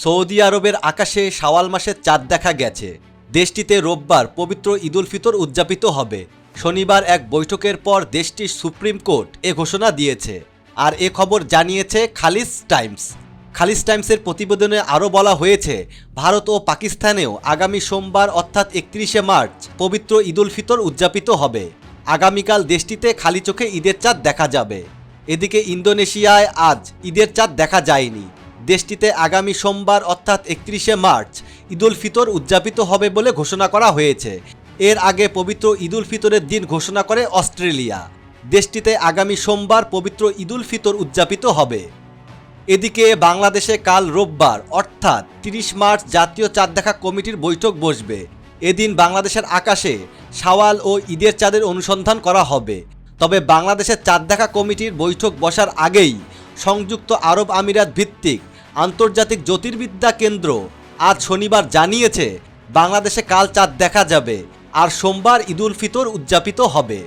Saudi আরবের আকাশে শাওয়াল মাসের চাঁদ দেখা গেছে। দেশটিতে রোববার পবিত্র ঈদ উল ফিতর উদযাপিত হবে। শনিবার এক বৈঠকের পর দেশটির সুপ্রিম কোর্ট এ ঘোষণা দিয়েছে। আর এ খবর জানিয়েছে খালিজ টাইমস। খালিজ টাইমসের প্রতিবেদনে আরও বলা হয়েছে, ভারত ও পাকিস্তানেও আগামী সোমবার অর্থাৎ 31শে মার্চ পবিত্র ঈদ উল ফিতর উদযাপিত হবে। আগামীকাল দেশটিতে খালি চোখে ঈদের চাঁদ দেখা যাবে। এদিকে ইন্দোনেশিয়ায় আজ ঈদের চাঁদ দেখা যায়নি। দেশটিতে আগামী সোমবার অর্থাৎ 31শে মার্চ ঈদ উল ফিতর উদযাপিত হবে বলে ঘোষণা করা হয়েছে। এর আগে পবিত্র ঈদ উল ফিতরের দিন ঘোষণা করে অস্ট্রেলিয়া। দেশটিতে আগামী সোমবার পবিত্র ঈদ উল ফিতর উদযাপিত হবে। এদিকে বাংলাদেশে কাল রোববার অর্থাৎ 30 মার্চ জাতীয় চাঁদ দেখা কমিটির বৈঠক বসবে। এদিন বাংলাদেশের আকাশে শাওয়াল ও ঈদের চাঁদের অনুসন্ধান করা হবে। তবে বাংলাদেশের চাঁদ দেখা কমিটির বৈঠক বসার আগেই সংযুক্ত আরব আমিরাত ভিত্তিক আন্তর্জাতিক জ্যোতির্বিদ্যা কেন্দ্র আজ শনিবার জানিয়েছে, বাংলাদেশে কাল চাঁদ দেখা যাবে আর সোমবার ঈদ উল ফিতর উদযাপিত হবে।